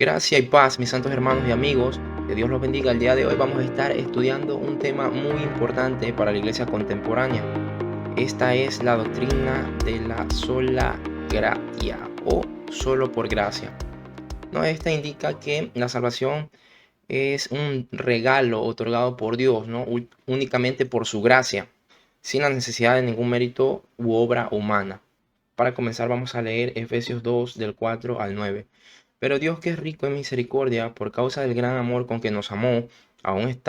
Gracia y paz, mis santos hermanos y amigos, que Dios los bendiga. El día de hoy vamos a estar estudiando un tema muy importante para la iglesia contemporánea. Esta es la doctrina de la sola gratia o solo por gracia. ¿No? Esta indica que la salvación es un regalo otorgado por Dios, ¿no? Únicamente por su gracia, sin la necesidad de ningún mérito u obra humana. Para comenzar vamos a leer Efesios 2 del 4 al 9. Pero Dios, que es rico en misericordia, por causa del gran amor con que nos amó, aun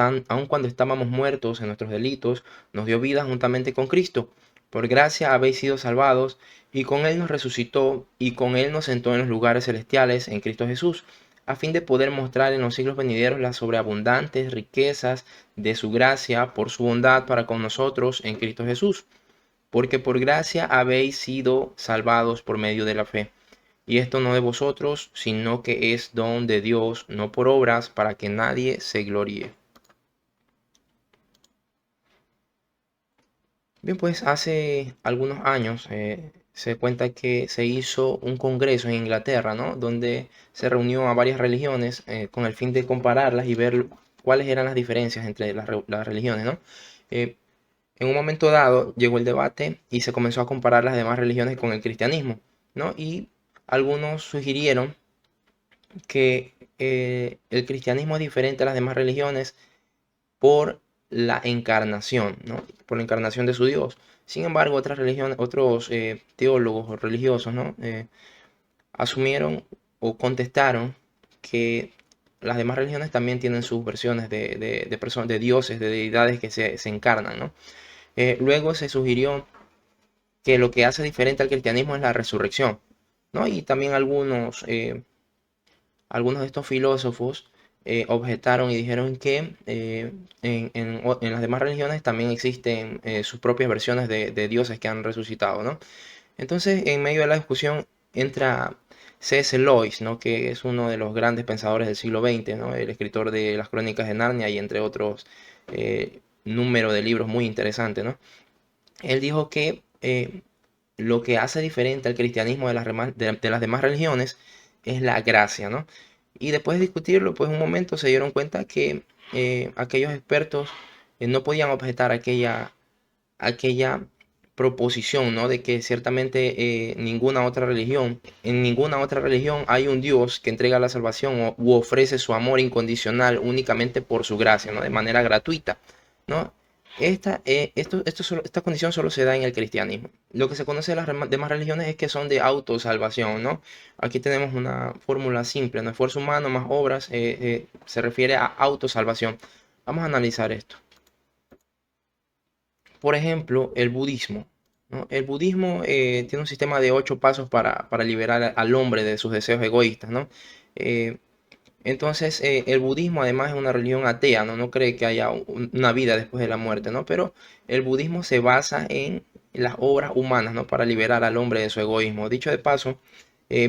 cuando estábamos muertos en nuestros delitos, nos dio vida juntamente con Cristo. Por gracia habéis sido salvados, y con Él nos resucitó, y con Él nos sentó en los lugares celestiales en Cristo Jesús, a fin de poder mostrar en los siglos venideros las sobreabundantes riquezas de su gracia por su bondad para con nosotros en Cristo Jesús. Porque por gracia habéis sido salvados por medio de la fe. Y esto no de vosotros, sino que es don de Dios, no por obras, para que nadie se gloríe. Bien, pues hace algunos años se cuenta que se hizo un congreso en Inglaterra, ¿no? Donde se reunió a varias religiones con el fin de compararlas y ver cuáles eran las diferencias entre las religiones, ¿no? Eh, en un momento dado llegó el debate y se comenzó a comparar las demás religiones con el cristianismo, ¿no? Y algunos sugirieron que el cristianismo es diferente a las demás religiones por la encarnación, ¿no? Por la encarnación de su Dios. Sin embargo, otras religiones, otros teólogos o religiosos, ¿no? Asumieron o contestaron que las demás religiones también tienen sus versiones de dioses, de deidades que se encarnan, ¿no? Luego se sugirió que lo que hace diferente al cristianismo es la resurrección, ¿no? Y también algunos de estos filósofos objetaron y dijeron que en las demás religiones también existen sus propias versiones de dioses que han resucitado, ¿no? Entonces, en medio de la discusión entra C.S. Lewis, ¿no? Que es uno de los grandes pensadores del siglo XX, ¿no? El escritor de las Crónicas de Narnia y entre otros número de libros muy interesantes, ¿no? Él dijo que lo que hace diferente al cristianismo de las demás religiones es la gracia, ¿no? Y después de discutirlo, pues un momento se dieron cuenta que aquellos expertos no podían objetar aquella proposición, ¿no? De que ciertamente en ninguna otra religión hay un Dios que entrega la salvación u ofrece su amor incondicional únicamente por su gracia, ¿no? De manera gratuita, ¿no? Esta condición solo se da en el cristianismo. Lo que se conoce de las demás religiones es que son de autosalvación, ¿no? Aquí tenemos una fórmula simple, ¿no? Esfuerzo humano más obras se refiere a autosalvación. Vamos a analizar esto. Por ejemplo, el budismo, ¿no? El budismo tiene un sistema de 8 pasos para liberar al hombre de sus deseos egoístas, ¿no? Eh, entonces, el budismo además es una religión atea, ¿no? No cree que haya una vida después de la muerte, ¿no? Pero el budismo se basa en las obras humanas, ¿no? Para liberar al hombre de su egoísmo. Dicho de paso,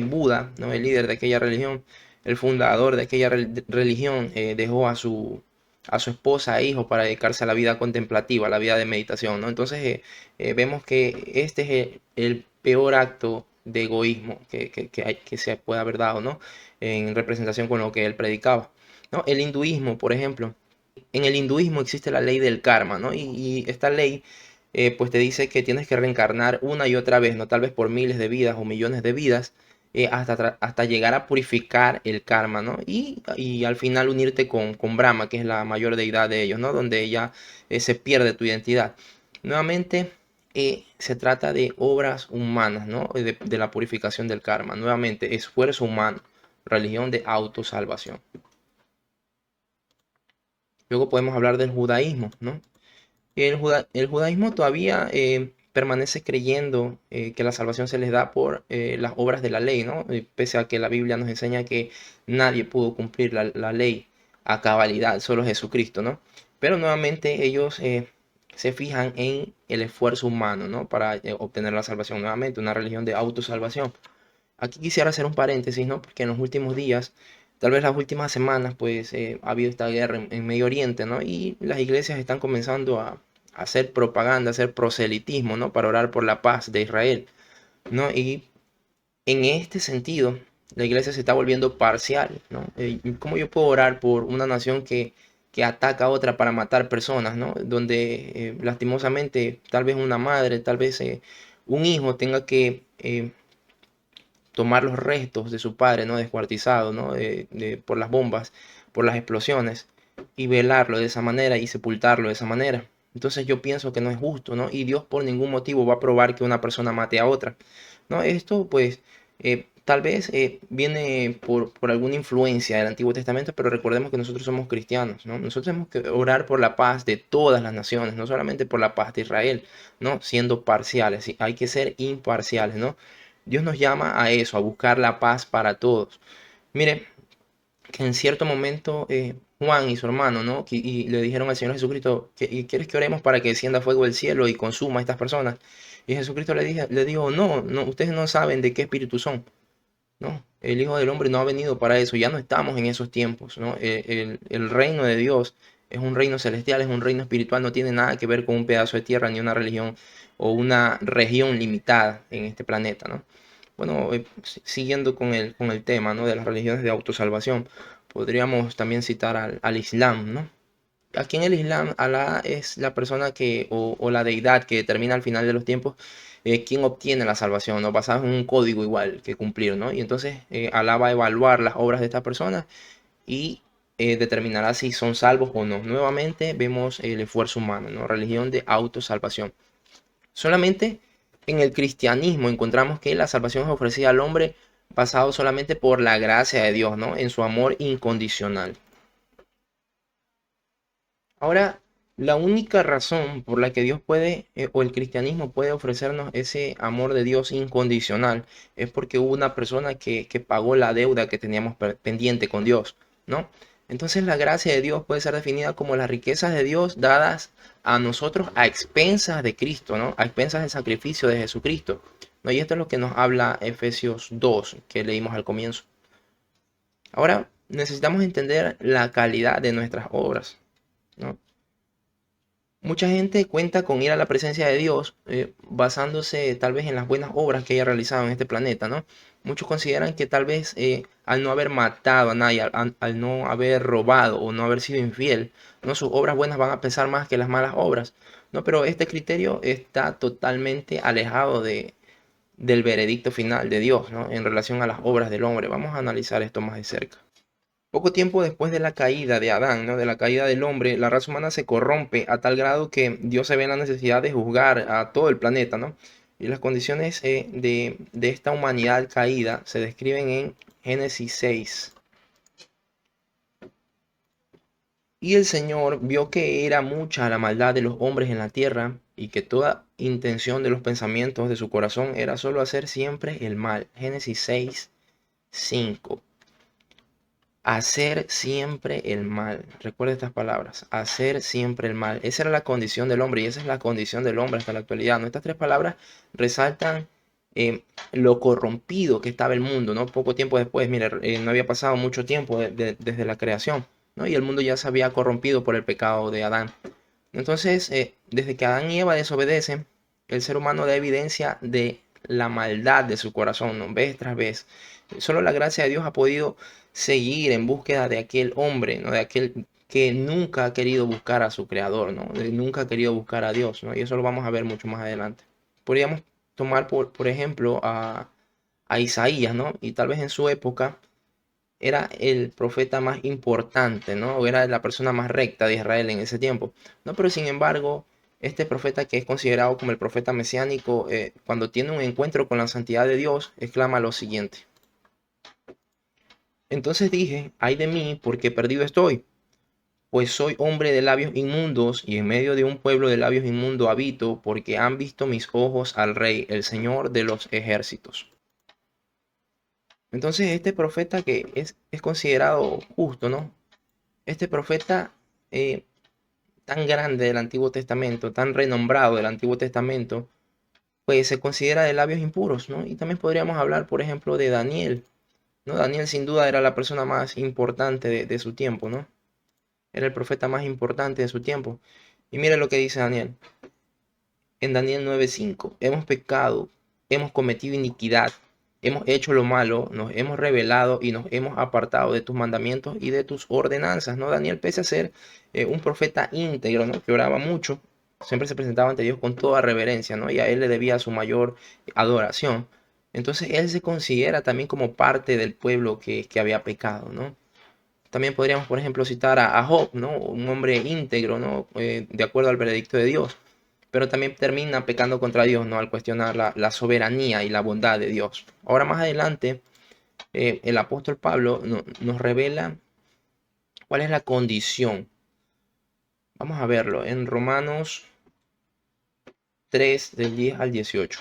Buda, ¿no? El líder de aquella religión, el fundador de aquella religión, dejó a su esposa e hijo para dedicarse a la vida contemplativa, a la vida de meditación, ¿no? Entonces, vemos que este es el peor acto de egoísmo que se puede haber dado, ¿no? En representación con lo que él predicaba, ¿no? El hinduismo, por ejemplo. En el hinduismo existe la ley del karma, ¿no? Y esta ley, pues te dice que tienes que reencarnar una y otra vez, ¿no? Tal vez por miles de vidas o millones de vidas, hasta llegar a purificar el karma, ¿no? Y al final unirte con Brahma, que es la mayor deidad de ellos, ¿no? Donde ya se pierde tu identidad. Nuevamente, se trata de obras humanas, ¿no? De la purificación del karma. Nuevamente, esfuerzo humano, religión de autosalvación. Luego podemos hablar del judaísmo, ¿no? El judaísmo todavía permanece creyendo que la salvación se les da por las obras de la ley, ¿no? Pese a que la Biblia nos enseña que nadie pudo cumplir la ley a cabalidad, solo Jesucristo, ¿no? Pero nuevamente ellos se fijan en el esfuerzo humano, ¿no? Para obtener la salvación. Nuevamente, una religión de autosalvación. Aquí quisiera hacer un paréntesis, ¿no? Porque en los últimos días, tal vez las últimas semanas, pues ha habido esta guerra en Medio Oriente, ¿no? Y las iglesias están comenzando a hacer propaganda, a hacer proselitismo, ¿no? Para orar por la paz de Israel, ¿no? Y en este sentido, La iglesia se está volviendo parcial, ¿no? ¿Cómo yo puedo orar por una nación que ataca a otra para matar personas, ¿no? Donde lastimosamente tal vez una madre, tal vez un hijo tenga que tomar los restos de su padre, ¿no? Descuartizado, ¿no? Por las bombas, por las explosiones, y velarlo de esa manera y sepultarlo de esa manera. Entonces yo pienso que no es justo, ¿no? Y Dios por ningún motivo va a probar que una persona mate a otra, ¿no? Esto pues tal vez viene por alguna influencia del Antiguo Testamento, pero recordemos que nosotros somos cristianos, ¿no? Nosotros tenemos que orar por la paz de todas las naciones, no solamente por la paz de Israel, ¿no? Siendo parciales, ¿sí? Hay que ser imparciales, ¿no? Dios nos llama a eso, a buscar la paz para todos. Mire, que en cierto momento Juan y su hermano, ¿no? Y le dijeron al Señor Jesucristo, ¿y quieres que oremos para que descienda fuego del cielo y consuma a estas personas? Y Jesucristo le dijo, no, no, ustedes no saben de qué espíritu son, ¿no? El Hijo del Hombre no ha venido para eso, ya no estamos en esos tiempos, ¿no? El reino de Dios es un reino celestial, es un reino espiritual, no tiene nada que ver con un pedazo de tierra ni una religión o una región limitada en este planeta, ¿no? Bueno, siguiendo con el tema, ¿no? De las religiones de autosalvación, podríamos también citar al Islam, ¿no? Aquí en el Islam, Alá es la persona o la deidad que determina al final de los tiempos quién obtiene la salvación, ¿no? Basado en un código igual que cumplir, ¿no? Y entonces Alá va a evaluar las obras de esta persona y determinará si son salvos o no. Nuevamente vemos el esfuerzo humano, ¿no? Religión de autosalvación. Solamente en el cristianismo encontramos que la salvación es ofrecida al hombre basado solamente por la gracia de Dios, ¿no? En su amor incondicional. Ahora, la única razón por la que Dios puede, o el cristianismo puede ofrecernos ese amor de Dios incondicional, es porque hubo una persona que pagó la deuda que teníamos pendiente con Dios, ¿no? Entonces la gracia de Dios puede ser definida como las riquezas de Dios dadas a nosotros a expensas de Cristo, ¿no? A expensas del sacrificio de Jesucristo, ¿no? Y esto es lo que nos habla Efesios 2, que leímos al comienzo. Ahora, necesitamos entender la calidad de nuestras obras, ¿no? Mucha gente cuenta con ir a la presencia de Dios basándose tal vez en las buenas obras que haya realizado en este planeta, ¿no? Muchos consideran que tal vez al no haber matado a nadie, al no haber robado o no haber sido infiel, ¿no? Sus obras buenas van a pesar más que las malas obras, ¿no? Pero este criterio está totalmente alejado del veredicto final de Dios, ¿no? En relación a las obras del hombre. Vamos a analizar esto más de cerca. Poco tiempo después de la caída de Adán, ¿no? De la caída del hombre, la raza humana se corrompe a tal grado que Dios se ve en la necesidad de juzgar a todo el planeta, ¿no? Y las condiciones de esta humanidad caída se describen en Génesis 6. Y el Señor vio que era mucha la maldad de los hombres en la tierra y que toda intención de los pensamientos de su corazón era solo hacer siempre el mal. Génesis 6, 5. Hacer siempre el mal. Recuerda estas palabras. Hacer siempre el mal. Esa era la condición del hombre y esa es la condición del hombre hasta la actualidad, ¿no? Estas tres palabras resaltan lo corrompido que estaba el mundo, ¿no? Poco tiempo después, mire, no había pasado mucho tiempo desde la creación, ¿no? Y el mundo ya se había corrompido por el pecado de Adán. Entonces, desde que Adán y Eva desobedecen, el ser humano da evidencia de la maldad de su corazón, ¿no? Vez tras vez. Solo la gracia de Dios ha podido seguir en búsqueda de aquel hombre, ¿no? De aquel que nunca ha querido buscar a su creador, ¿no? Nunca ha querido buscar a Dios, ¿no? Y eso lo vamos a ver mucho más adelante. Podríamos tomar, por ejemplo, a Isaías, ¿no? Y tal vez en su época era el profeta más importante, ¿no? O era la persona más recta de Israel en ese tiempo, ¿no? Pero sin embargo, este profeta que es considerado como el profeta mesiánico, cuando tiene un encuentro con la santidad de Dios, exclama lo siguiente. Entonces dije, ay de mí, porque perdido estoy, pues soy hombre de labios inmundos y en medio de un pueblo de labios inmundos habito, porque han visto mis ojos al Rey, el Señor de los ejércitos. Entonces este profeta que es considerado justo, ¿no? Este profeta tan grande del Antiguo Testamento, tan renombrado del Antiguo Testamento, pues se considera de labios impuros, ¿no? Y también podríamos hablar, por ejemplo, de Daniel, ¿no? Daniel sin duda era la persona más importante de su tiempo, ¿no? Era el profeta más importante de su tiempo. Y mira lo que dice Daniel. En Daniel 9:5, hemos pecado, hemos cometido iniquidad, hemos hecho lo malo, nos hemos rebelado y nos hemos apartado de tus mandamientos y de tus ordenanzas, ¿no? Daniel, pese a ser un profeta íntegro, ¿no? Que oraba mucho, siempre se presentaba ante Dios con toda reverencia, ¿no? Y a él le debía su mayor adoración. Entonces él se considera también como parte del pueblo que había pecado, ¿no? También podríamos, por ejemplo, citar a Job, ¿no? Un hombre íntegro, ¿no? De acuerdo al veredicto de Dios, pero también termina pecando contra Dios, ¿no? Al cuestionar la soberanía y la bondad de Dios. Ahora más adelante, el apóstol Pablo nos revela cuál es la condición. Vamos a verlo en Romanos 3, del 10 al 18.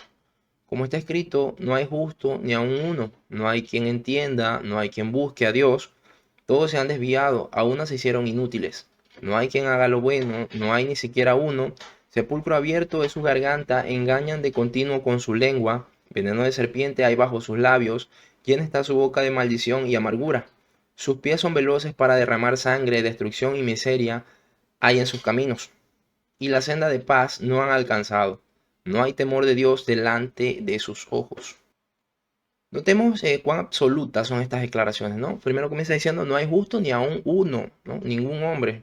Como está escrito, no hay justo ni aun uno, no hay quien entienda, no hay quien busque a Dios. Todos se han desviado, a una se hicieron inútiles. No hay quien haga lo bueno, no hay ni siquiera uno. Sepulcro abierto es su garganta, engañan de continuo con su lengua. Veneno de serpiente hay bajo sus labios. Llena está su boca de maldición y amargura. Sus pies son veloces para derramar sangre, destrucción y miseria hay en sus caminos. Y la senda de paz no han alcanzado. No hay temor de Dios delante de sus ojos. Notemos cuán absolutas son estas declaraciones, ¿no? Primero comienza diciendo, no hay justo ni aun uno, ¿no? Ningún hombre,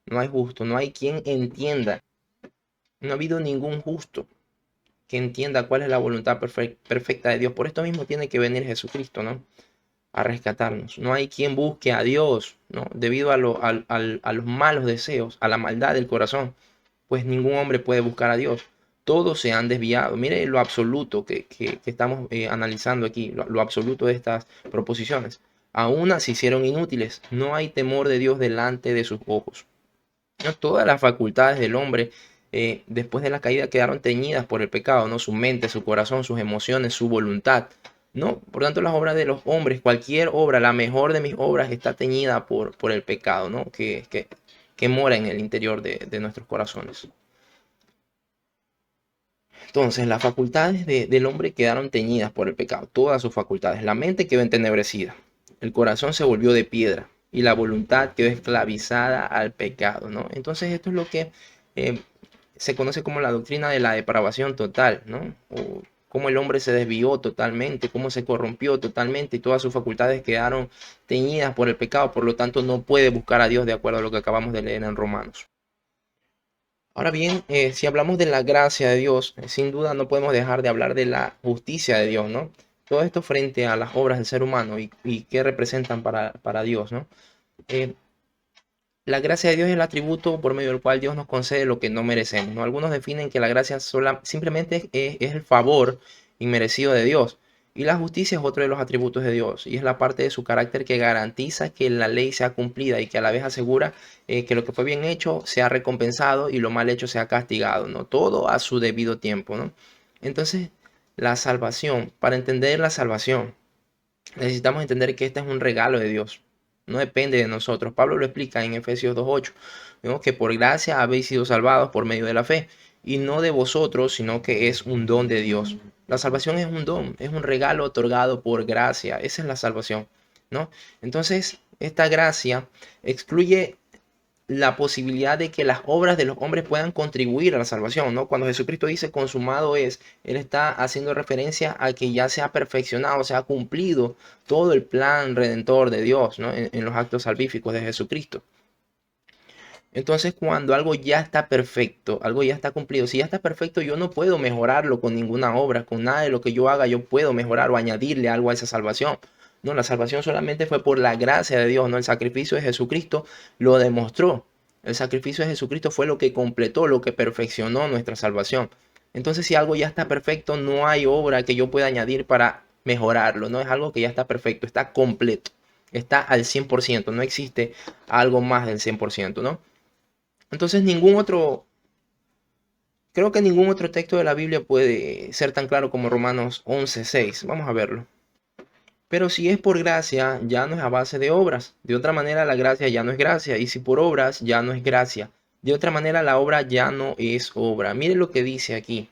no hay justo, no hay quien entienda. No ha habido ningún justo que entienda cuál es la voluntad perfecta de Dios. Por esto mismo tiene que venir Jesucristo, ¿no? A rescatarnos. No hay quien busque a Dios, ¿no? Debido a los malos deseos, a la maldad del corazón, pues ningún hombre puede buscar a Dios. Todos se han desviado. Mire lo absoluto que estamos analizando aquí, lo absoluto de estas proposiciones. A una se hicieron inútiles. No hay temor de Dios delante de sus ojos. ¿No? Todas las facultades del hombre después de la caída quedaron teñidas por el pecado, ¿no? Su mente, su corazón, sus emociones, su voluntad. ¿No? Por tanto, las obras de los hombres, cualquier obra, la mejor de mis obras, está teñida por el pecado, ¿no? Que mora en el interior de nuestros corazones. Entonces, las facultades del hombre quedaron teñidas por el pecado, todas sus facultades. La mente quedó entenebrecida, el corazón se volvió de piedra y la voluntad quedó esclavizada al pecado, ¿no? Entonces, esto es lo que eh, se conoce como la doctrina de la depravación total, ¿no? O cómo el hombre se desvió totalmente, cómo se corrompió totalmente y todas sus facultades quedaron teñidas por el pecado, por lo tanto no puede buscar a Dios de acuerdo a lo que acabamos de leer en Romanos. Ahora bien, si hablamos de la gracia de Dios, sin duda no podemos dejar de hablar de la justicia de Dios, ¿no? Todo esto frente a las obras del ser humano y qué representan para Dios, ¿no? Eh, la gracia de Dios es el atributo por medio del cual Dios nos concede lo que no merecemos, ¿no? Algunos definen que la gracia simplemente es el favor inmerecido de Dios. Y la justicia es otro de los atributos de Dios y es la parte de su carácter que garantiza que la ley sea cumplida y que a la vez asegura que lo que fue bien hecho sea recompensado y lo mal hecho sea castigado, ¿no? Todo a su debido tiempo, ¿no? Entonces, la salvación, para entender la salvación, necesitamos entender que este es un regalo de Dios. No depende de nosotros. Pablo lo explica en Efesios 2:8. Vemos que por gracia habéis sido salvados por medio de la fe. Y no de vosotros, sino que es un don de Dios. La salvación es un don, es un regalo otorgado por gracia. Esa es la salvación, ¿no? Entonces, esta gracia excluye la posibilidad de que las obras de los hombres puedan contribuir a la salvación, ¿no? Cuando Jesucristo dice consumado es, Él está haciendo referencia a que ya se ha perfeccionado, se ha cumplido todo el plan redentor de Dios, ¿no? En los actos salvíficos de Jesucristo. Entonces, cuando algo ya está perfecto, algo ya está cumplido, si ya está perfecto, yo no puedo mejorarlo con ninguna obra, con nada de lo que yo haga, yo puedo mejorar o añadirle algo a esa salvación. No, la salvación solamente fue por la gracia de Dios, ¿no? El sacrificio de Jesucristo lo demostró. El sacrificio de Jesucristo fue lo que completó, lo que perfeccionó nuestra salvación. Entonces, si algo ya está perfecto, no hay obra que yo pueda añadir para mejorarlo, no es algo que ya está perfecto, está completo, está al 100%, no existe algo más del 100%, ¿no? Entonces creo que ningún otro texto de la Biblia puede ser tan claro como Romanos 11:6. Vamos a verlo. Pero si es por gracia, ya no es a base de obras. De otra manera, la gracia ya no es gracia. Y si por obras, ya no es gracia. De otra manera, la obra ya no es obra. Mire lo que dice aquí.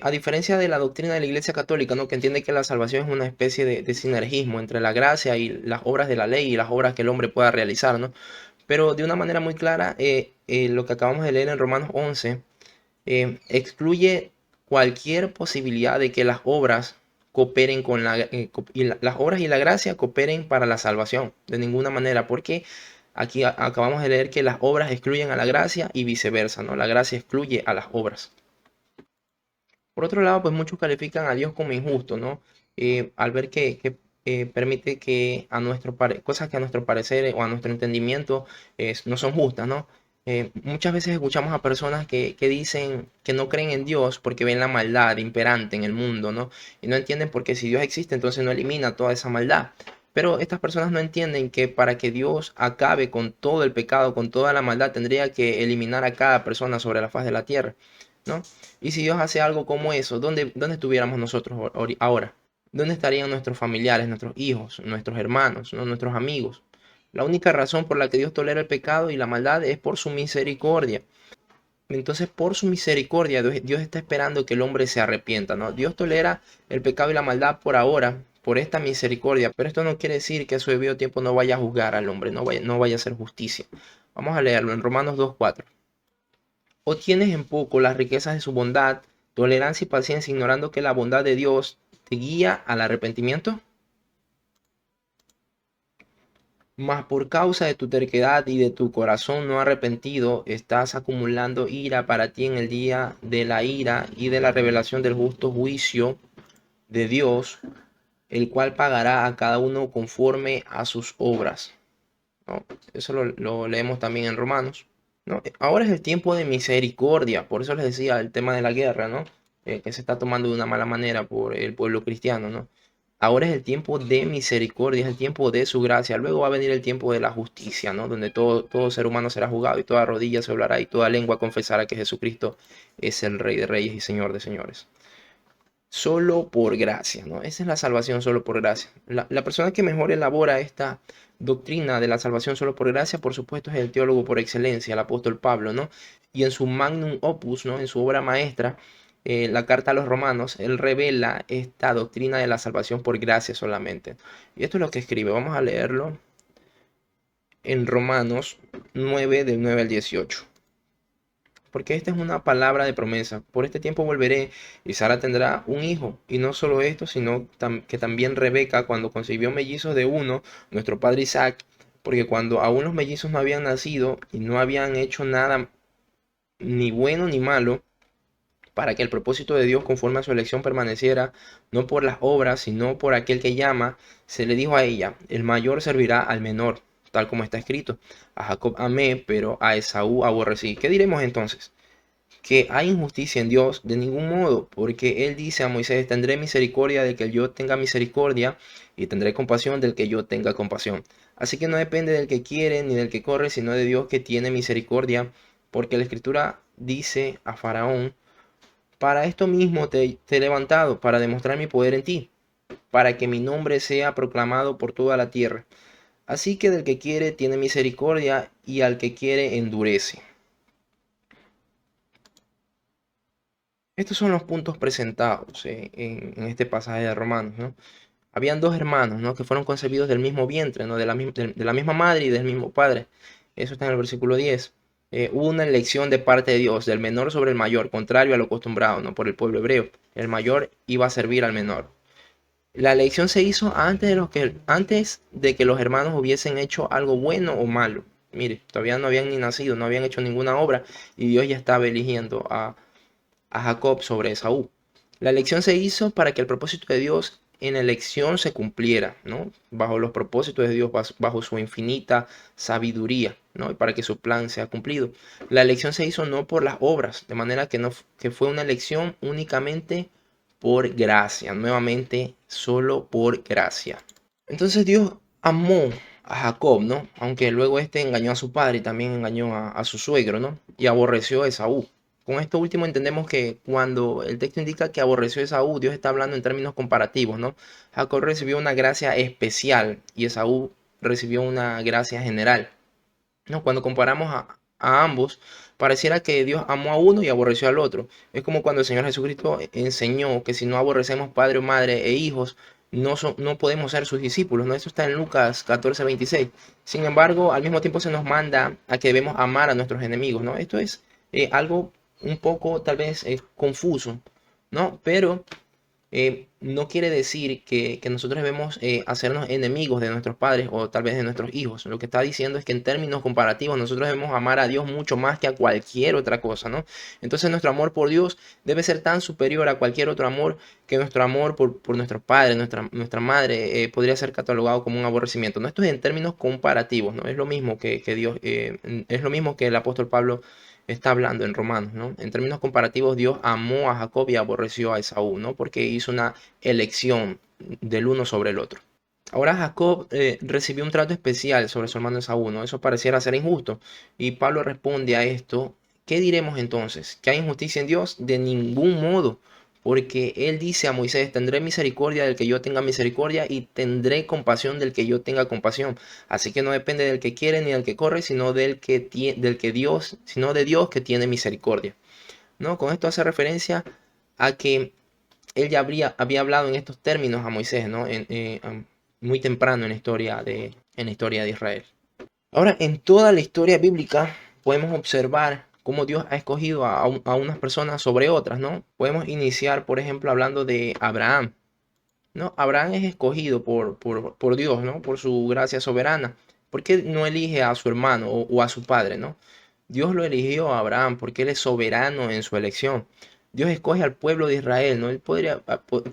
A diferencia de la doctrina de la Iglesia Católica, ¿no? Que entiende que la salvación es una especie de sinergismo entre la gracia y las obras de la ley y las obras que el hombre pueda realizar, ¿no? Pero de una manera muy clara, lo que acabamos de leer en Romanos 11 excluye cualquier posibilidad de que las obras cooperen con las obras y la gracia cooperen para la salvación, de ninguna manera, porque aquí acabamos de leer que las obras excluyen a la gracia y viceversa, ¿no? La gracia excluye a las obras. Por otro lado, pues muchos califican a Dios como injusto, ¿no? Al ver que permite que cosas que a nuestro parecer o a nuestro entendimiento no son justas, ¿no? Muchas veces escuchamos a personas que dicen que no creen en Dios porque ven la maldad imperante en el mundo, ¿no? Y no entienden por qué si Dios existe, entonces no elimina toda esa maldad. Pero estas personas no entienden que para que Dios acabe con todo el pecado, con toda la maldad, tendría que eliminar a cada persona sobre la faz de la tierra, ¿no? Y si Dios hace algo como eso, ¿dónde estuviéramos nosotros ahora? ¿Dónde estarían nuestros familiares, nuestros hijos, nuestros hermanos, ¿no? Nuestros amigos? La única razón por la que Dios tolera el pecado y la maldad es por su misericordia. Entonces, por su misericordia, Dios está esperando que el hombre se arrepienta, ¿no? Dios tolera el pecado y la maldad por ahora, por esta misericordia, pero esto no quiere decir que a su debido tiempo no vaya a juzgar al hombre, no vaya a hacer justicia. Vamos a leerlo en Romanos 2:4. ¿O tienes en poco las riquezas de su bondad, tolerancia y paciencia, ignorando que la bondad de Dios te guía al arrepentimiento? Mas por causa de tu terquedad y de tu corazón no arrepentido, estás acumulando ira para ti en el día de la ira y de la revelación del justo juicio de Dios, el cual pagará a cada uno conforme a sus obras. ¿No? Eso lo leemos también en Romanos. ¿No? Ahora es el tiempo de misericordia, por eso les decía el tema de la guerra, ¿no? Que se está tomando de una mala manera por el pueblo cristiano, ¿no? Ahora es el tiempo de misericordia, es el tiempo de su gracia. Luego va a venir el tiempo de la justicia, ¿no? Donde todo ser humano será juzgado y toda rodilla se doblará y toda lengua confesará que Jesucristo es el Rey de Reyes y Señor de Señores. Solo por gracia, ¿no? Esa es la salvación solo por gracia. La persona que mejor elabora esta doctrina de la salvación solo por gracia, por supuesto, es el teólogo por excelencia, el apóstol Pablo, ¿no? Y en su magnum opus, ¿no? En su obra maestra, la carta a los romanos, él revela esta doctrina de la salvación por gracia solamente. Y esto es lo que escribe. Vamos a leerlo en Romanos 9, del 9 al 18. Porque esta es una palabra de promesa. Por este tiempo volveré y Sara tendrá un hijo. Y no solo esto, sino que también Rebeca, cuando concibió mellizos de uno, nuestro padre Isaac, porque cuando aún los mellizos no habían nacido y no habían hecho nada ni bueno ni malo, para que el propósito de Dios conforme a su elección permaneciera, no por las obras, sino por aquel que llama, se le dijo a ella, el mayor servirá al menor, tal como está escrito. A Jacob amé, pero a Esaú aborrecí. ¿Qué diremos entonces? ¿Que hay injusticia en Dios? De ningún modo, porque Él dice a Moisés, tendré misericordia del que yo tenga misericordia y tendré compasión del que yo tenga compasión. Así que no depende del que quiere ni del que corre, sino de Dios que tiene misericordia, porque la Escritura dice a Faraón, para esto mismo te he levantado, para demostrar mi poder en ti, para que mi nombre sea proclamado por toda la tierra. Así que del que quiere tiene misericordia y al que quiere endurece. Estos son los puntos presentados en este pasaje de Romanos, ¿no? Habían dos hermanos, ¿no? Que fueron concebidos del mismo vientre, ¿no? De la misma madre y del mismo padre. Eso está en el versículo 10. Hubo una elección de parte de Dios, del menor sobre el mayor, contrario a lo acostumbrado, ¿no? Por el pueblo hebreo. El mayor iba a servir al menor. La elección se hizo antes de que los hermanos hubiesen hecho algo bueno o malo. Mire, todavía no habían ni nacido, no habían hecho ninguna obra y Dios ya estaba eligiendo a Jacob sobre Esaú. La elección se hizo para que el propósito de Dios en la elección se cumpliera, ¿no? Bajo los propósitos de Dios, bajo su infinita sabiduría, ¿no? Y para que su plan sea cumplido. La elección se hizo no por las obras, de manera que fue una elección únicamente por gracia, nuevamente solo por gracia. Entonces Dios amó a Jacob, ¿no? Aunque luego este engañó a su padre y también engañó a su suegro, ¿no? Y aborreció a Esaú. Con esto último entendemos que cuando el texto indica que aborreció a Esaú, Dios está hablando en términos comparativos, ¿no? Jacob recibió una gracia especial y Esaú recibió una gracia general, ¿no? Cuando comparamos a ambos, pareciera que Dios amó a uno y aborreció al otro. Es como cuando el Señor Jesucristo enseñó que si no aborrecemos padre o madre e hijos, no podemos ser sus discípulos, ¿no? Eso está en Lucas 14:26. Sin embargo, al mismo tiempo se nos manda a que debemos amar a nuestros enemigos, ¿no? Esto es algo un poco tal vez confuso, ¿no? Pero no quiere decir que nosotros debemos hacernos enemigos de nuestros padres o tal vez de nuestros hijos. Lo que está diciendo es que en términos comparativos nosotros debemos amar a Dios mucho más que a cualquier otra cosa, ¿no? Entonces nuestro amor por Dios debe ser tan superior a cualquier otro amor que nuestro amor por nuestros padres, nuestra madre, podría ser catalogado como un aborrecimiento, ¿no? Esto es en términos comparativos, ¿no? Es lo mismo que Dios, es lo mismo que el apóstol Pablo está hablando en Romanos, ¿no? En términos comparativos, Dios amó a Jacob y aborreció a Esaú, ¿no? Porque hizo una elección del uno sobre el otro. Ahora Jacob recibió un trato especial sobre su hermano Esaú, ¿no? Eso pareciera ser injusto. Y Pablo responde a esto. ¿Qué diremos entonces? ¿Que hay injusticia en Dios? De ningún modo. Porque él dice a Moisés, tendré misericordia del que yo tenga misericordia y tendré compasión del que yo tenga compasión. Así que no depende del que quiere ni del que corre, sino del que Dios, sino de Dios que tiene misericordia. ¿No? Con esto hace referencia a que él ya había hablado en estos términos a Moisés, ¿no? Muy temprano en la historia de Israel. Ahora, en toda la historia bíblica podemos observar cómo Dios ha escogido a unas personas sobre otras, ¿no? Podemos iniciar, por ejemplo, hablando de Abraham, ¿no? Abraham es escogido por Dios, ¿no? Por su gracia soberana. ¿Por qué no elige a su hermano o a su padre, ¿no? Dios lo eligió a Abraham porque él es soberano en su elección. Dios escoge al pueblo de Israel, ¿no? Él podría,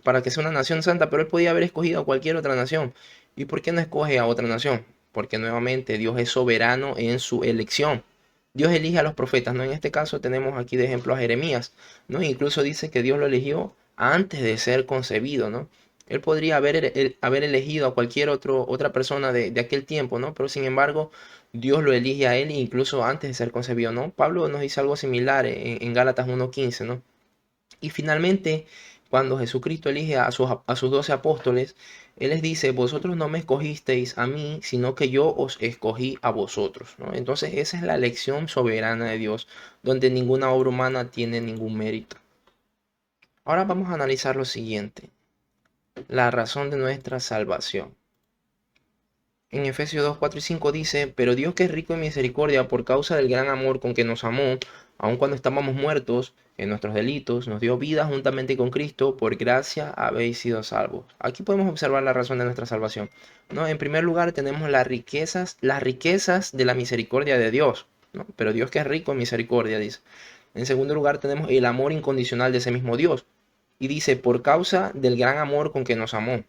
para que sea una nación santa, pero él podía haber escogido a cualquier otra nación. ¿Y por qué no escoge a otra nación? Porque nuevamente Dios es soberano en su elección. Dios elige a los profetas, ¿no? En este caso tenemos aquí de ejemplo a Jeremías, ¿no? Incluso dice que Dios lo eligió antes de ser concebido, ¿no? Él podría haber elegido a cualquier otra persona de aquel tiempo, ¿no? Pero sin embargo, Dios lo elige a él incluso antes de ser concebido, ¿no? Pablo nos dice algo similar en Gálatas 1:15, ¿no? Y finalmente, cuando Jesucristo elige a sus 12 apóstoles, Él les dice, vosotros no me escogisteis a mí, sino que yo os escogí a vosotros, ¿no? Entonces esa es la elección soberana de Dios, donde ninguna obra humana tiene ningún mérito. Ahora vamos a analizar lo siguiente, la razón de nuestra salvación. En Efesios 2, 4 y 5 dice, pero Dios que es rico en misericordia por causa del gran amor con que nos amó, aun cuando estábamos muertos en nuestros delitos, nos dio vida juntamente con Cristo, por gracia habéis sido salvos. Aquí podemos observar la razón de nuestra salvación, ¿no? En primer lugar tenemos las riquezas de la misericordia de Dios, ¿no? Pero Dios que es rico en misericordia, dice. En segundo lugar tenemos el amor incondicional de ese mismo Dios. Y dice, por causa del gran amor con que nos amó.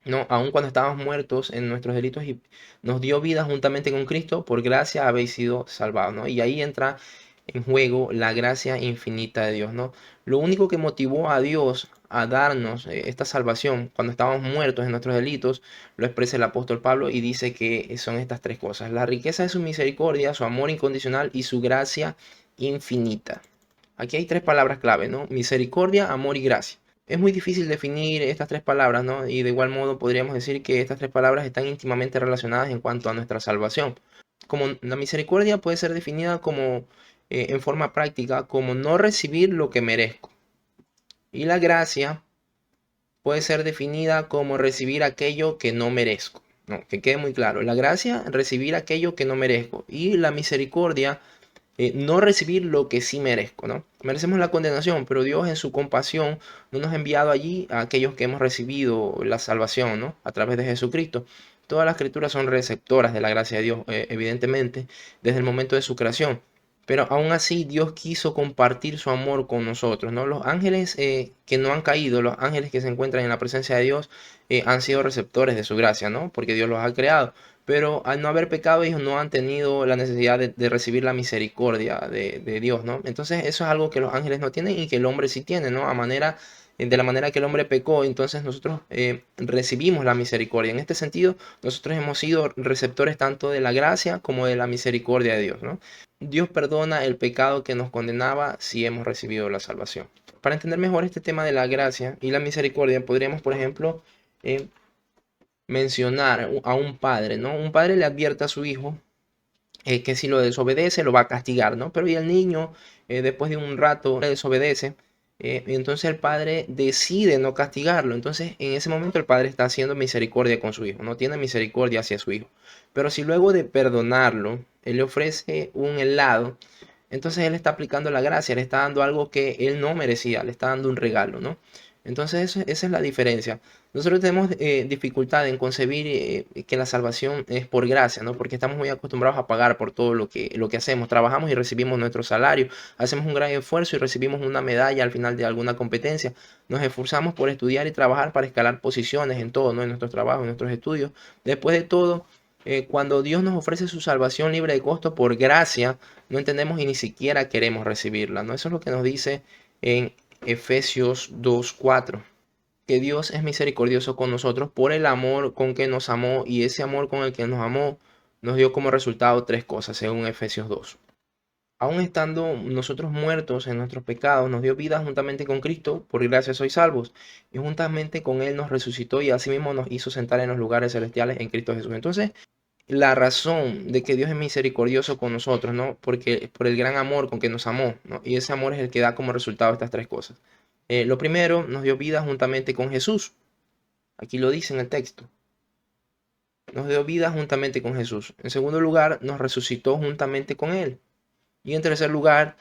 No, aun cuando estábamos muertos en nuestros delitos y nos dio vida juntamente con Cristo, por gracia habéis sido salvados, ¿no? Y ahí entra en juego la gracia infinita de Dios, ¿no? Lo único que motivó a Dios a darnos esta salvación cuando estábamos muertos en nuestros delitos, lo expresa el apóstol Pablo y dice que son estas tres cosas: la riqueza de su misericordia, su amor incondicional y su gracia infinita. Aquí hay tres palabras clave, ¿no? Misericordia, amor y gracia. Es muy difícil definir estas tres palabras, ¿no? Y de igual modo podríamos decir que estas tres palabras están íntimamente relacionadas en cuanto a nuestra salvación. Como la misericordia puede ser definida como, en forma práctica, como no recibir lo que merezco. Y la gracia puede ser definida como recibir aquello que no merezco. No, que quede muy claro. La gracia, recibir aquello que no merezco. Y la misericordia, no recibir lo que sí merezco, ¿no? Merecemos la condenación, pero Dios en su compasión no nos ha enviado allí a aquellos que hemos recibido la salvación, ¿no? A través de Jesucristo. Todas las criaturas son receptoras de la gracia de Dios, evidentemente, desde el momento de su creación. Pero aún así Dios quiso compartir su amor con nosotros, ¿no? Los ángeles que no han caído, los ángeles que se encuentran en la presencia de Dios, han sido receptores de su gracia, ¿no? Porque Dios los ha creado. Pero al no haber pecado, ellos no han tenido la necesidad de recibir la misericordia de Dios, ¿no? Entonces eso es algo que los ángeles no tienen y que el hombre sí tiene, ¿no? De la manera que el hombre pecó, entonces nosotros recibimos la misericordia. En este sentido, nosotros hemos sido receptores tanto de la gracia como de la misericordia de Dios, ¿no? Dios perdona el pecado que nos condenaba si hemos recibido la salvación. Para entender mejor este tema de la gracia y la misericordia, podríamos, por ejemplo, eh, mencionar a un padre, ¿no? Un padre le advierte a su hijo que si lo desobedece lo va a castigar, ¿no? Pero y el niño, después de un rato, le desobedece. Entonces el padre decide no castigarlo. Entonces en ese momento el padre está haciendo misericordia con su hijo, no tiene misericordia hacia su hijo. Pero si luego de perdonarlo, él le ofrece un helado, entonces él está aplicando la gracia, le está dando algo que él no merecía, le está dando un regalo, ¿no? Entonces esa es la diferencia. Nosotros tenemos dificultad en concebir que la salvación es por gracia, ¿no? Porque estamos muy acostumbrados a pagar por todo lo que hacemos. Trabajamos y recibimos nuestro salario, hacemos un gran esfuerzo y recibimos una medalla al final de alguna competencia. Nos esforzamos por estudiar y trabajar para escalar posiciones en todo, ¿no? En nuestros trabajos, en nuestros estudios. Después de todo, cuando Dios nos ofrece su salvación libre de costo por gracia, no entendemos y ni siquiera queremos recibirla, ¿no? Eso es lo que nos dice en Efesios 2:4, que Dios es misericordioso con nosotros por el amor con que nos amó, y ese amor con el que nos amó nos dio como resultado tres cosas, según Efesios 2. Aun estando nosotros muertos en nuestros pecados, nos dio vida juntamente con Cristo, por gracia sois salvos, y juntamente con Él nos resucitó y asimismo nos hizo sentar en los lugares celestiales en Cristo Jesús. Entonces, la razón de que Dios es misericordioso con nosotros, ¿no? Porque por el gran amor con que nos amó, ¿no? Y ese amor es el que da como resultado estas tres cosas. Lo primero, nos dio vida juntamente con Jesús. Aquí lo dice en el texto. Nos dio vida juntamente con Jesús. En segundo lugar, nos resucitó juntamente con Él. Y en tercer lugar,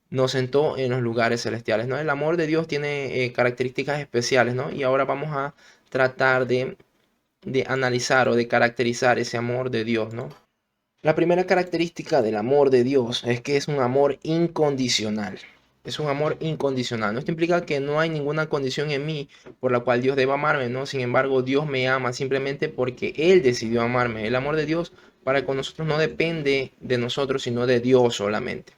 nos sentó en los lugares celestiales, ¿no? El amor de Dios tiene características especiales, ¿no? Y ahora vamos a tratar de analizar o de caracterizar ese amor de Dios, ¿no? La primera característica del amor de Dios es que es un amor incondicional. Es un amor incondicional. ¿No? Esto implica que no hay ninguna condición en mí por la cual Dios deba amarme, ¿no? Sin embargo, Dios me ama simplemente porque Él decidió amarme. El amor de Dios para con nosotros no depende de nosotros, sino de Dios solamente.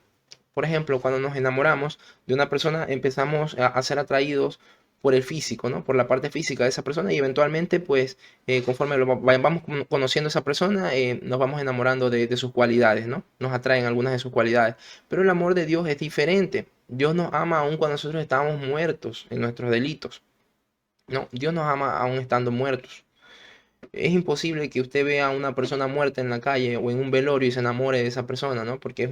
Por ejemplo, cuando nos enamoramos de una persona, empezamos a ser atraídos por el físico, ¿no? Por la parte física de esa persona y eventualmente, pues, conforme vamos conociendo a esa persona, nos vamos enamorando de sus cualidades, ¿no? Nos atraen algunas de sus cualidades. Pero el amor de Dios es diferente. Dios nos ama aún cuando nosotros estábamos muertos en nuestros delitos, ¿no? Dios nos ama aún estando muertos. Es imposible que usted vea a una persona muerta en la calle o en un velorio y se enamore de esa persona, ¿no? Porque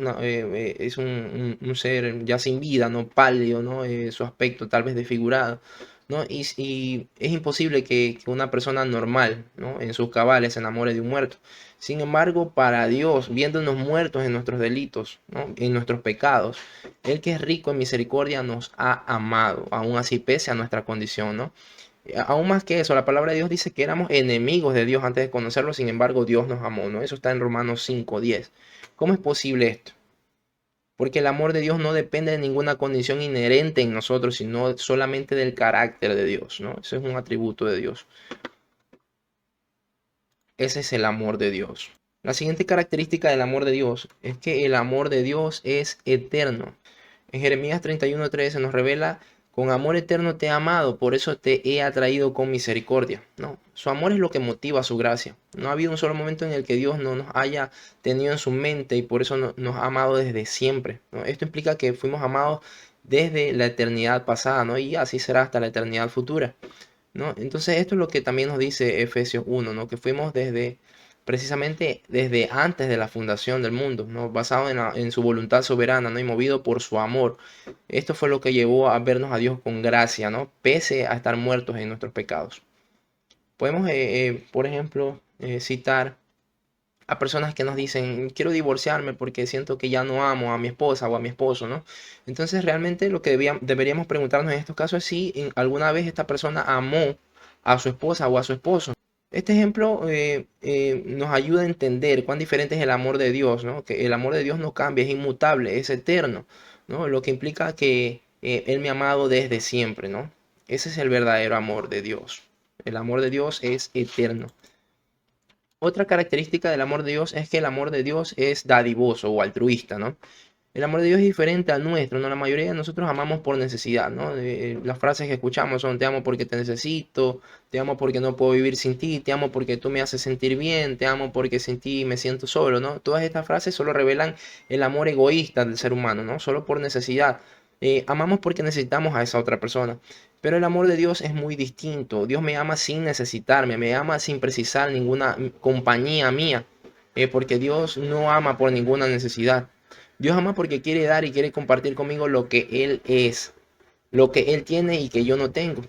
es un ser ya sin vida, ¿no? Pálido, ¿no? Su aspecto tal vez desfigurado, ¿no? Y es imposible que una persona normal, ¿no? En sus cabales se enamore de un muerto. Sin embargo, para Dios, viéndonos muertos en nuestros delitos, ¿no? En nuestros pecados, Él que es rico en misericordia nos ha amado, aún así pese a nuestra condición, ¿no? Aún más que eso, la palabra de Dios dice que éramos enemigos de Dios antes de conocerlo, sin embargo, Dios nos amó, ¿no? Eso está en Romanos 5:10. ¿Cómo es posible esto? Porque el amor de Dios no depende de ninguna condición inherente en nosotros, sino solamente del carácter de Dios, ¿no? Ese es un atributo de Dios. Ese es el amor de Dios. La siguiente característica del amor de Dios es que el amor de Dios es eterno. En Jeremías 31:3 se nos revela: con amor eterno te he amado, por eso te he atraído con misericordia. No, su amor es lo que motiva su gracia. No ha habido un solo momento en el que Dios no nos haya tenido en su mente y por eso nos ha amado desde siempre, ¿no? Esto implica que fuimos amados desde la eternidad pasada, ¿no? Y así será hasta la eternidad futura, ¿no? Entonces esto es lo que también nos dice Efesios 1, ¿no? Que fuimos precisamente desde antes de la fundación del mundo, ¿no? Basado en su voluntad soberana, ¿no? Y movido por su amor. Esto fue lo que llevó a vernos a Dios con gracia, ¿no? Pese a estar muertos en nuestros pecados. Podemos, por ejemplo, citar a personas que nos dicen: quiero divorciarme porque siento que ya no amo a mi esposa o a mi esposo, ¿no? Entonces realmente lo que deberíamos preguntarnos en estos casos es si alguna vez esta persona amó a su esposa o a su esposo. Este ejemplo nos ayuda a entender cuán diferente es el amor de Dios, ¿no? Que el amor de Dios no cambia, es inmutable, es eterno, ¿no? Lo que implica que Él me ha amado desde siempre, ¿no? Ese es el verdadero amor de Dios. El amor de Dios es eterno. Otra característica del amor de Dios es que el amor de Dios es dadivoso o altruista, ¿no? El amor de Dios es diferente al nuestro, ¿no? La mayoría de nosotros amamos por necesidad, ¿no? Las frases que escuchamos son: te amo porque te necesito, te amo porque no puedo vivir sin ti, te amo porque tú me haces sentir bien, te amo porque sin ti me siento solo, ¿no? Todas estas frases solo revelan el amor egoísta del ser humano, ¿no? Solo por necesidad. Amamos porque necesitamos a esa otra persona. Pero el amor de Dios es muy distinto. Dios me ama sin necesitarme, me ama sin precisar ninguna compañía mía, porque Dios no ama por ninguna necesidad. Dios ama porque quiere dar y quiere compartir conmigo lo que Él es, lo que Él tiene y que yo no tengo.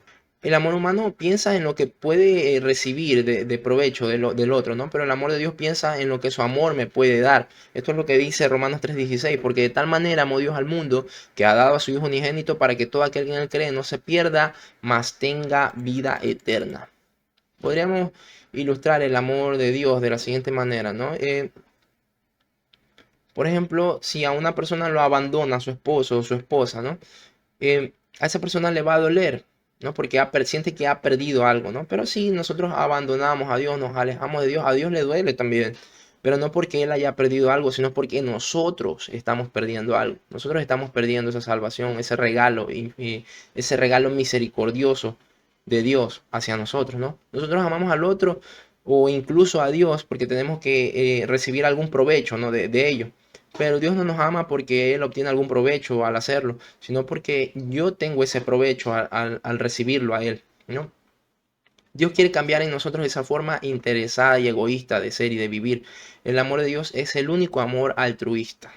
El amor humano piensa en lo que puede recibir de provecho del otro, ¿no? Pero el amor de Dios piensa en lo que su amor me puede dar. Esto es lo que dice Romanos 3:16, porque de tal manera amó Dios al mundo que ha dado a su Hijo unigénito para que todo aquel que en él cree no se pierda, mas tenga vida eterna. Podríamos ilustrar el amor de Dios de la siguiente manera, ¿no? Por ejemplo, si a una persona lo abandona su esposo o su esposa, ¿no? A esa persona le va a doler, ¿no? Porque siente que ha perdido algo, ¿no? Pero si nosotros abandonamos a Dios, nos alejamos de Dios, a Dios le duele también. Pero no porque Él haya perdido algo, sino porque nosotros estamos perdiendo algo. Nosotros estamos perdiendo esa salvación, ese regalo, y ese regalo misericordioso de Dios hacia nosotros, ¿no? Nosotros amamos al otro o incluso a Dios porque tenemos que recibir algún provecho, ¿no? de ello. Pero Dios no nos ama porque Él obtiene algún provecho al hacerlo, sino porque yo tengo ese provecho al recibirlo a Él, ¿no? Dios quiere cambiar en nosotros esa forma interesada y egoísta de ser y de vivir. El amor de Dios es el único amor altruista.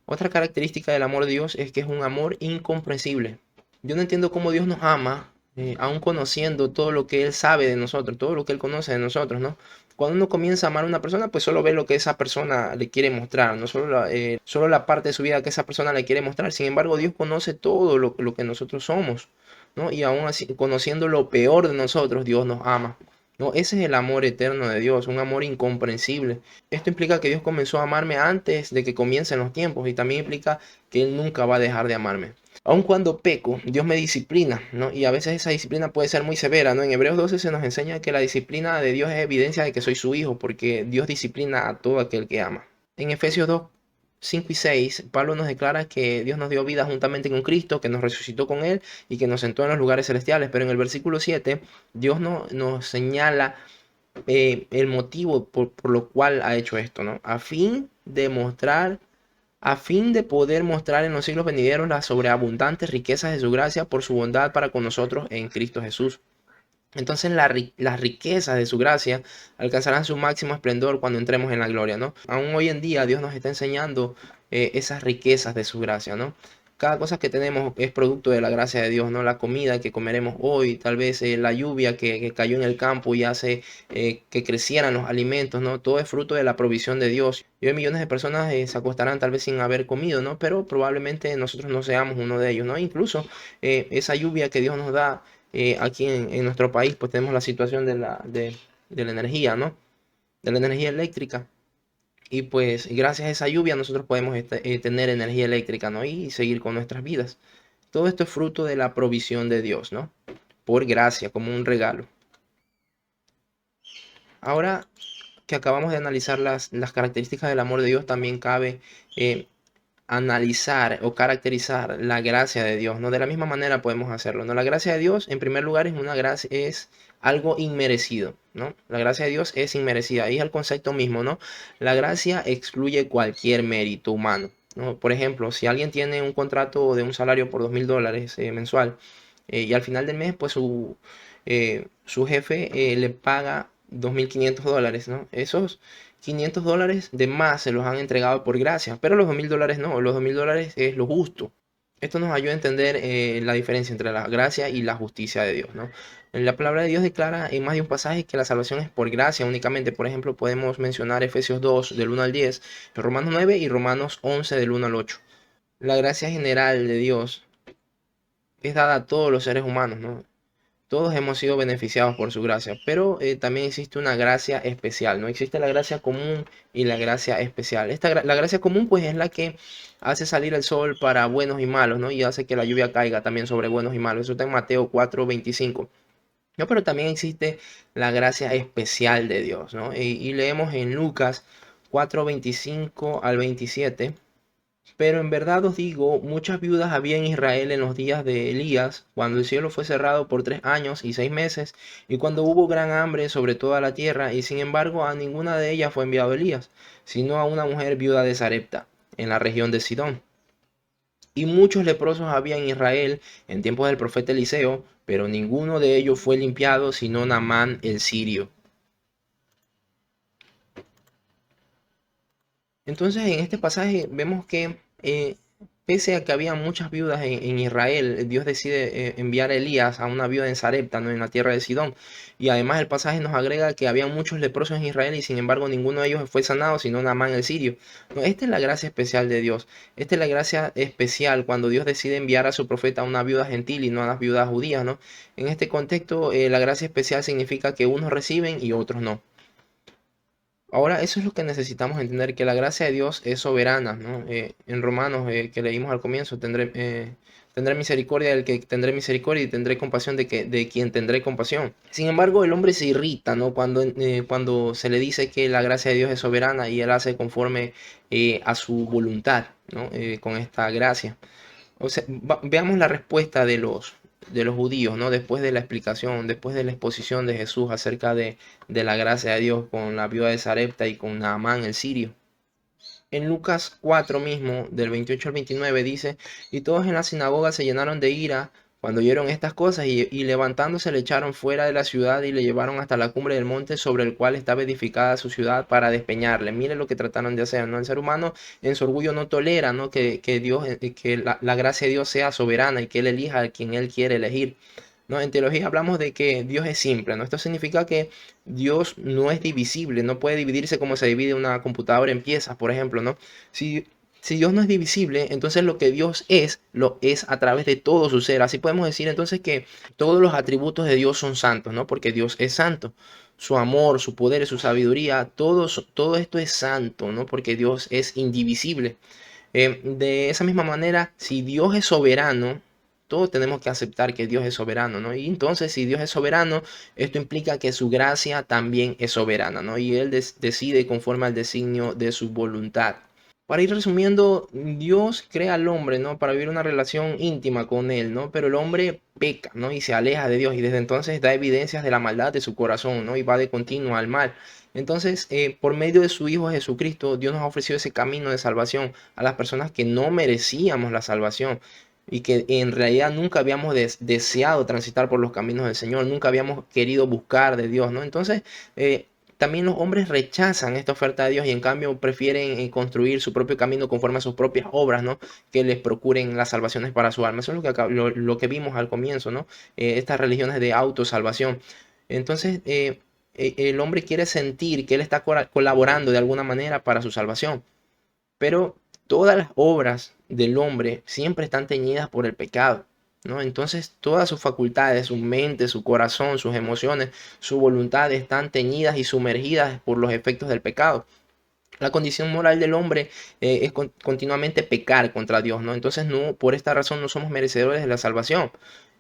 Otra característica del amor de Dios es que es un amor incomprensible. Yo no entiendo cómo Dios nos ama, aún conociendo todo lo que Él sabe de nosotros, todo lo que Él conoce de nosotros, ¿no? Cuando uno comienza a amar a una persona, pues solo ve lo que esa persona le quiere mostrar, no solo solo la parte de su vida que esa persona le quiere mostrar. Sin embargo, Dios conoce todo lo que nosotros somos, ¿no? Y aún así, conociendo lo peor de nosotros, Dios nos ama. No, ese es el amor eterno de Dios, un amor incomprensible. Esto implica que Dios comenzó a amarme antes de que comiencen los tiempos y también implica que Él nunca va a dejar de amarme. Aun cuando peco, Dios me disciplina, ¿no? Y a veces esa disciplina puede ser muy severa, ¿no? En Hebreos 12 se nos enseña que la disciplina de Dios es evidencia de que soy su hijo, porque Dios disciplina a todo aquel que ama. En Efesios 2, 5 y 6, Pablo nos declara que Dios nos dio vida juntamente con Cristo, que nos resucitó con Él y que nos sentó en los lugares celestiales. Pero en el versículo 7, Dios nos señala el motivo por lo cual ha hecho esto, ¿no? A fin de poder mostrar en los siglos venideros las sobreabundantes riquezas de su gracia por su bondad para con nosotros en Cristo Jesús. Entonces las riquezas de su gracia alcanzarán su máximo esplendor cuando entremos en la gloria, ¿no? Aún hoy en día Dios nos está enseñando esas riquezas de su gracia, ¿no? Cada cosa que tenemos es producto de la gracia de Dios, ¿no? La comida que comeremos hoy, tal vez la lluvia que cayó en el campo y hace que crecieran los alimentos, ¿no? Todo es fruto de la provisión de Dios. Y hoy millones de personas se acostarán tal vez sin haber comido, ¿no? Pero probablemente nosotros no seamos uno de ellos, ¿no? Incluso esa lluvia que Dios nos da aquí en nuestro país, pues tenemos la situación de la energía, ¿no? De la energía eléctrica. Y pues gracias a esa lluvia nosotros podemos tener energía eléctrica, ¿no? Y seguir con nuestras vidas. Todo esto es fruto de la provisión de Dios, ¿no? Por gracia, como un regalo. Ahora que acabamos de analizar las características del amor de Dios, también cabe eh, analizar o caracterizar la gracia de Dios, ¿no? De la misma manera podemos hacerlo, ¿no? La gracia de Dios, en primer lugar, es una gracia, es algo inmerecido, ¿no? La gracia de Dios es inmerecida, ahí es el concepto mismo, ¿no? La gracia excluye cualquier mérito humano, ¿no? Por ejemplo, si alguien tiene un contrato de un salario por $2,000 mensual y al final del mes, pues su jefe le paga $2,500, ¿no? Esos $500 de más se los han entregado por gracia, pero los $2,000 no, los $2,000 es lo justo. Esto nos ayuda a entender la diferencia entre la gracia y la justicia de Dios, ¿no? La palabra de Dios declara en más de un pasaje que la salvación es por gracia únicamente. Por ejemplo, podemos mencionar Efesios 2 del 1 al 10, Romanos 9 y Romanos 11 del 1 al 8. La gracia general de Dios es dada a todos los seres humanos, ¿no? Todos hemos sido beneficiados por su gracia, pero también existe una gracia especial, ¿no? Existe la gracia común y la gracia especial. La gracia común, pues, es la que hace salir el sol para buenos y malos, ¿no? Y hace que la lluvia caiga también sobre buenos y malos. Eso está en Mateo 4:25. No, pero también existe la gracia especial de Dios, ¿no? Y leemos en Lucas 4:25 al 27. Pero en verdad os digo, muchas viudas había en Israel en los días de Elías, cuando el cielo fue cerrado por 3 años y 6 meses, y cuando hubo gran hambre sobre toda la tierra, y sin embargo a ninguna de ellas fue enviado Elías, sino a una mujer viuda de Sarepta, en la región de Sidón. Y muchos leprosos había en Israel en tiempos del profeta Eliseo, pero ninguno de ellos fue limpiado, sino Naamán el sirio. Entonces en este pasaje vemos que pese a que había muchas viudas en Israel, Dios decide enviar a Elías a una viuda en Sarepta, ¿no? En la tierra de Sidón. Y además el pasaje nos agrega que había muchos leprosos en Israel y sin embargo ninguno de ellos fue sanado, sino Naamán el sirio. No, esta es la gracia especial de Dios. Esta es la gracia especial cuando Dios decide enviar a su profeta a una viuda gentil y no a las viudas judías, ¿no? En este contexto, la gracia especial significa que unos reciben y otros no. Ahora, eso es lo que necesitamos entender, que la gracia de Dios es soberana, ¿no? En Romanos, que leímos al comienzo, tendré misericordia del que tendré misericordia y tendré compasión de quien tendré compasión. Sin embargo, el hombre se irrita, ¿no? Cuando se le dice que la gracia de Dios es soberana y él hace conforme a su voluntad, ¿no? Con esta gracia. O sea, veamos la respuesta de los judíos, ¿no? Después de la explicación, después de la exposición de Jesús acerca de la gracia de Dios con la viuda de Sarepta y con Naamán el sirio. En Lucas 4 mismo, del 28 al 29, dice, y todos en la sinagoga se llenaron de ira cuando oyeron estas cosas y levantándose le echaron fuera de la ciudad y le llevaron hasta la cumbre del monte sobre el cual estaba edificada su ciudad para despeñarle. Mire lo que trataron de hacer, ¿no? El ser humano en su orgullo no tolera, ¿no? Que Dios, que la gracia de Dios sea soberana y que Él elija a quien Él quiere elegir. ¿No? En teología hablamos de que Dios es simple, ¿no? Esto significa que Dios no es divisible, no puede dividirse como se divide una computadora en piezas, por ejemplo, ¿no? Si, si Dios no es divisible, entonces lo que Dios es, lo es a través de todo su ser. Así podemos decir entonces que todos los atributos de Dios son santos, ¿no? Porque Dios es santo. Su amor, su poder, su sabiduría, todo esto es santo, ¿no? Porque Dios es indivisible. De esa misma manera, si Dios es soberano, todos tenemos que aceptar que Dios es soberano, ¿no? Y entonces, si Dios es soberano, esto implica que su gracia también es soberana, ¿no? Y Él decide conforme al designio de su voluntad. Para ir resumiendo, Dios crea al hombre, ¿no? Para vivir una relación íntima con Él, ¿no? Pero el hombre peca, ¿no? Y se aleja de Dios y desde entonces da evidencias de la maldad de su corazón, ¿no? Y va de continuo al mal. Entonces, por medio de su Hijo Jesucristo, Dios nos ha ofrecido ese camino de salvación a las personas que no merecíamos la salvación y que en realidad nunca habíamos deseado transitar por los caminos del Señor, nunca habíamos querido buscar de Dios, ¿no? Entonces, también los hombres rechazan esta oferta de Dios y en cambio prefieren construir su propio camino conforme a sus propias obras, ¿no? Que les procuren las salvaciones para su alma. Eso es lo que vimos al comienzo, ¿no? Estas religiones de autosalvación. Entonces, el hombre quiere sentir que él está colaborando de alguna manera para su salvación, pero todas las obras del hombre siempre están teñidas por el pecado, ¿no? Entonces todas sus facultades, su mente, su corazón, sus emociones, su voluntad están teñidas y sumergidas por los efectos del pecado. La condición moral del hombre es continuamente pecar contra Dios, ¿no? Entonces no, por esta razón no somos merecedores de la salvación.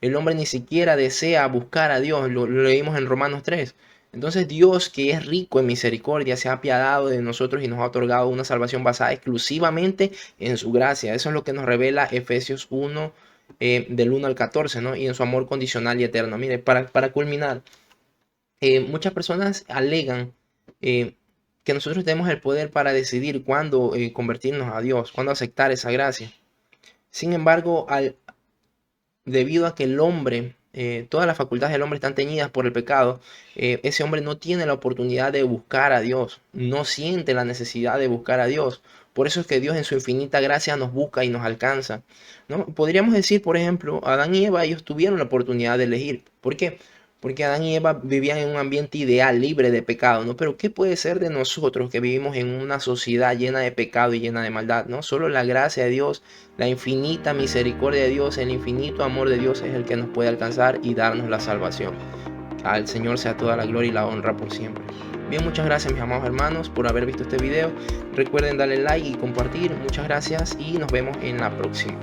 El hombre ni siquiera desea buscar a Dios, lo leímos en Romanos 3. Entonces Dios, que es rico en misericordia, se ha apiadado de nosotros y nos ha otorgado una salvación basada exclusivamente en su gracia. Eso es lo que nos revela Efesios 1, del 1 al 14, ¿no? Y en su amor condicional y eterno. Mire, para culminar, muchas personas alegan que nosotros tenemos el poder para decidir cuándo convertirnos a Dios, cuándo aceptar esa gracia. Sin embargo, debido a que el hombre, todas las facultades del hombre están teñidas por el pecado, ese hombre no tiene la oportunidad de buscar a Dios, no siente la necesidad de buscar a Dios. Por eso es que Dios en su infinita gracia nos busca y nos alcanza, ¿no? Podríamos decir, por ejemplo, Adán y Eva, ellos tuvieron la oportunidad de elegir. ¿Por qué? Porque Adán y Eva vivían en un ambiente ideal, libre de pecado, ¿no? Pero ¿qué puede ser de nosotros que vivimos en una sociedad llena de pecado y llena de maldad, ¿no? Solo la gracia de Dios, la infinita misericordia de Dios, el infinito amor de Dios es el que nos puede alcanzar y darnos la salvación. Al Señor sea toda la gloria y la honra por siempre. Bien, muchas gracias mis amados hermanos por haber visto este video. Recuerden darle like y compartir. Muchas gracias y nos vemos en la próxima.